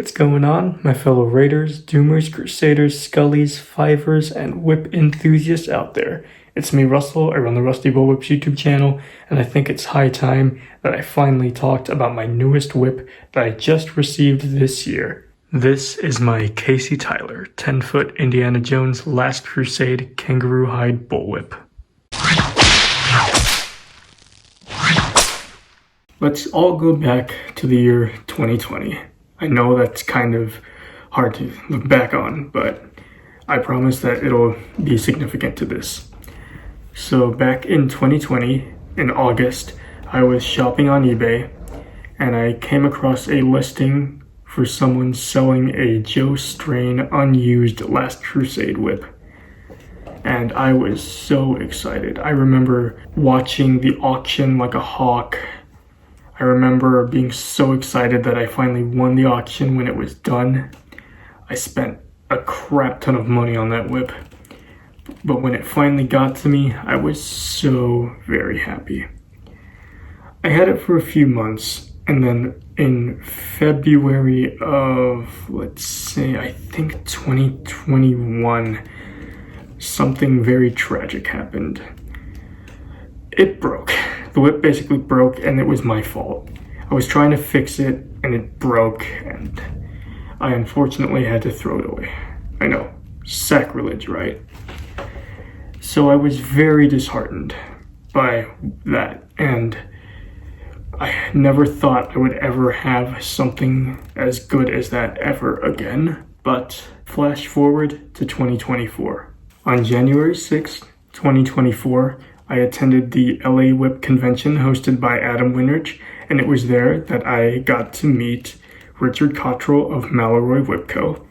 What's going on, my fellow Raiders, Doomers, Crusaders, Scullies, Fivers, and Whip enthusiasts out there? It's me, Russell. I run the Rusty Bullwhip's YouTube channel, and I think it's high time that I finally talked about my newest whip that I just received this year. This is my Casey Tyler 10-foot Indiana Jones Last Crusade Kangaroo Hide Bullwhip. Let's all go back to the year 2020. I know that's kind of hard to look back on, but I promise that it'll be significant to this. So back in 2020, in August, I was shopping on eBay and I came across a listing for someone selling a Joe Strain unused Last Crusade whip. And I was so excited. I remember watching the auction like a hawk. I remember being so excited that I finally won the auction when it was done. I spent a crap ton of money on that whip. But when it finally got to me, I was so very happy. I had it for a few months, and then in February of, I think 2021, something very tragic happened. It broke. The whip basically broke, and it was my fault. I was trying to fix it, and it broke, and I unfortunately had to throw it away. I know, sacrilege, right? So I was very disheartened by that, and I never thought I would ever have something as good as that ever again. But flash forward to 2024. On January 6th, 2024, I attended the LA Whip convention hosted by Adam Winrich, and it was there that I got to meet Richard Cottrell of Mallory Whip Co.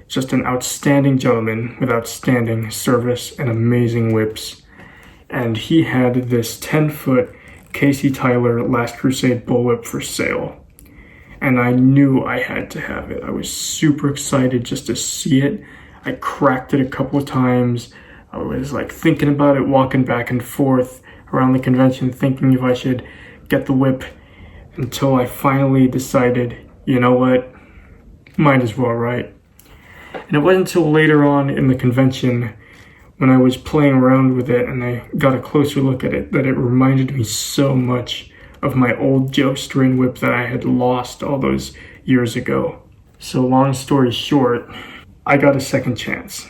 Just an outstanding gentleman with outstanding service and amazing whips. And he had this 10-foot Casey Tyler Last Crusade bullwhip for sale. And I knew I had to have it. I was super excited just to see it. I cracked it a couple of times. I was thinking about it, walking back and forth around the convention, thinking if I should get the whip, until I finally decided, you know what, might as well, right? And it wasn't until later on in the convention when I was playing around with it and I got a closer look at it that it reminded me so much of my old Joe Strain whip that I had lost all those years ago. So long story short, I got a second chance.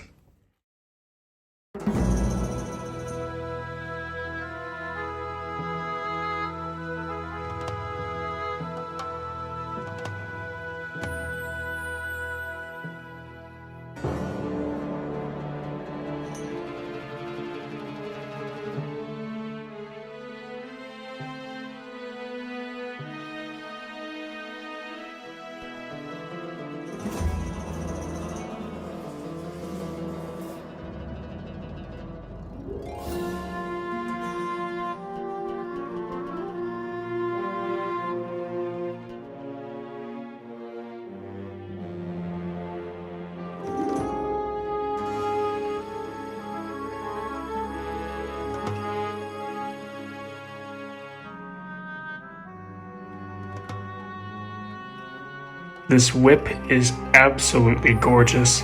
This whip is absolutely gorgeous.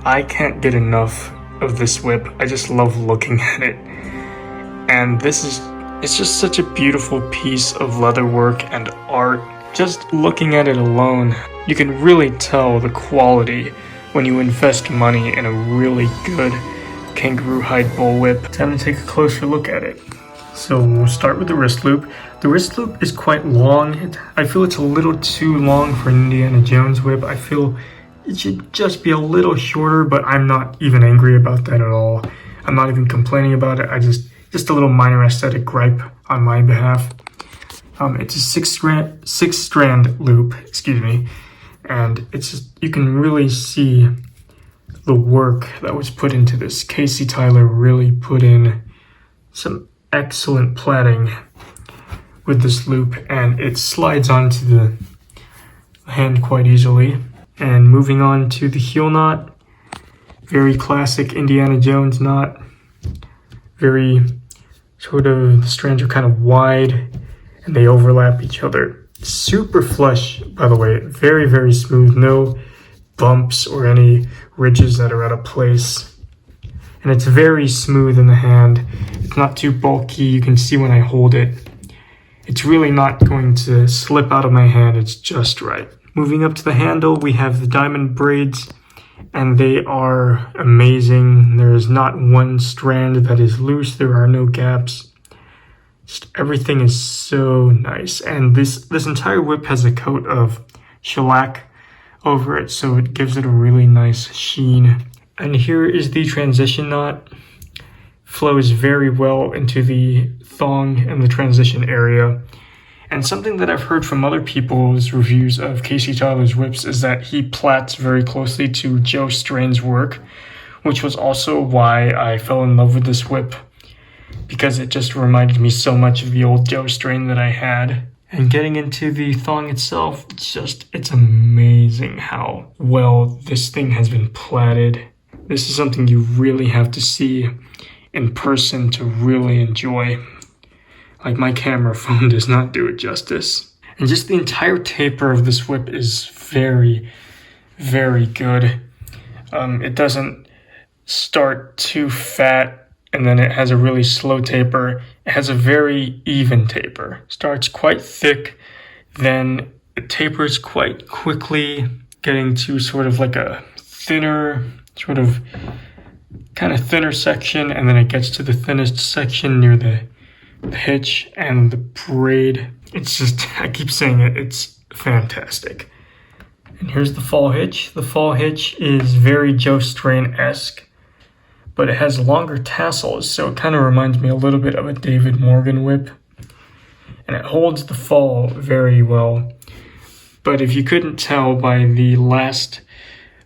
I can't get enough of this whip. I just love looking at it. And it's just such a beautiful piece of leather work and art. Just looking at it alone, you can really tell the quality when you invest money in a really good kangaroo hide bullwhip. Time to take a closer look at it. So we'll start with the wrist loop. The wrist loop is quite long. I feel it's a little too long for an Indiana Jones whip. I feel it should just be a little shorter, but I'm not even angry about that at all. I'm not even complaining about it. Just a little minor aesthetic gripe on my behalf. It's a six strand loop, and it's just, you can really see the work that was put into this. Casey Tyler really put in some excellent plaiting with this loop, and it slides onto the hand quite easily. And moving on to the heel knot, very classic Indiana Jones knot. Very the strands are kind of wide and they overlap each other. super flush, by the way, very, very smooth, no bumps or any ridges that are out of place. And it's very smooth in the hand. It's not too bulky. You can see when I hold it. It's really not going to slip out of my hand. It's just right. Moving up to the handle, we have the diamond braids, and they are amazing. There is not one strand that is loose. There are no gaps. Just everything is so nice. And this entire whip has a coat of shellac over it, so it gives it a really nice sheen. And here is the transition knot. Flows very well into the thong and the transition area. And something that I've heard from other people's reviews of Casey Tyler's whips is that he plaits very closely to Joe Strain's work, which was also why I fell in love with this whip, because it just reminded me so much of the old Joe Strain that I had. And getting into the thong itself, it's amazing how well this thing has been plaited. This is something you really have to see in person to really enjoy. Like, my camera phone does not do it justice. And just the entire taper of this whip is very, very good. It doesn't start too fat and then it has a really slow taper. It has a very even taper. Starts quite thick, then it tapers quite quickly, getting to sort of like a thinner, kind of thinner section, and then it gets to the thinnest section near the hitch and the braid. It's just, I keep saying it, it's fantastic. And here's the fall hitch. The fall hitch is very Joe Strain-esque, but it has longer tassels, so it kind of reminds me a little bit of a David Morgan whip. And it holds the fall very well. But if you couldn't tell by the last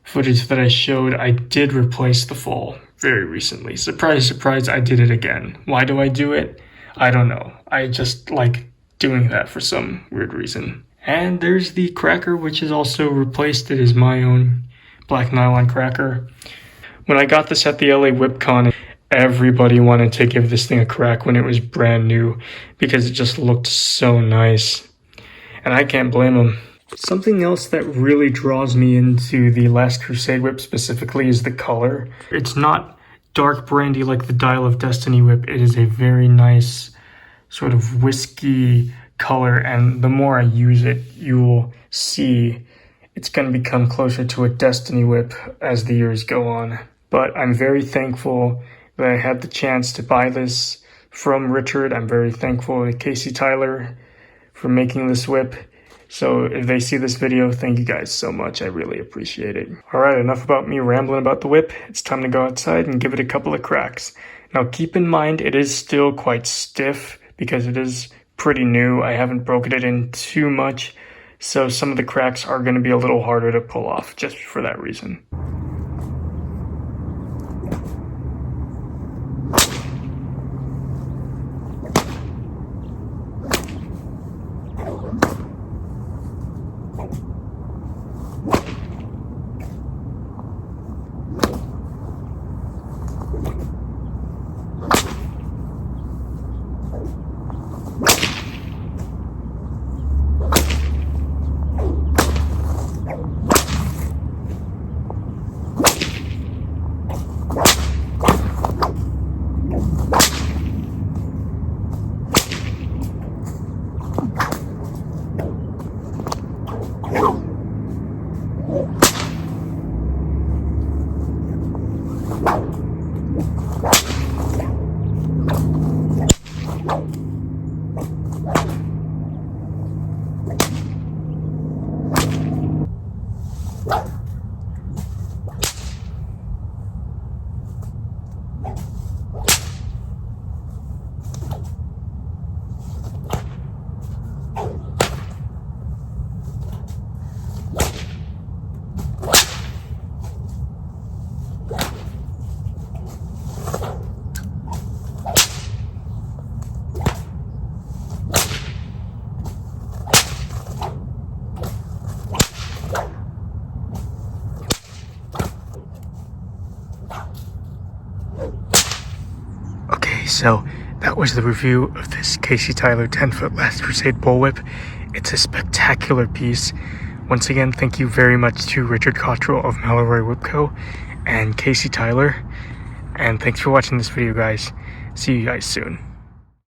footage that I showed, I did replace the fall very recently. Surprise, surprise, I did it again. Why do I do it? I don't know. I just like doing that for some weird reason. And there's the cracker, which is also replaced. It is my own black nylon cracker. When I got this at the LA WhipCon, everybody wanted to give this thing a crack when it was brand new because it just looked so nice. And I can't blame them. Something else that really draws me into the last Crusade whip specifically is the color. It's not dark brandy like the Dial of Destiny whip. It is a very nice sort of whiskey color, and the more I use it, you'll see it's going to become closer to a Destiny whip as the years go on. But I'm very thankful that I had the chance to buy this from Richard. I'm very thankful to Casey Tyler for making this whip. So if they see this video, thank you guys so much. I really appreciate it. All right, enough about me rambling about the whip. It's time to go outside and give it a couple of cracks. Now keep in mind, it is still quite stiff because it is pretty new. I haven't broken it in too much, so some of the cracks are going to be a little harder to pull off just for that reason. So that was the review of this Casey Tyler 10-foot Last Crusade bullwhip. It's a spectacular piece. Once again, thank you very much to Richard Cottrell of Mallory Whip Co. and Casey Tyler. And thanks for watching this video, guys. See you guys soon.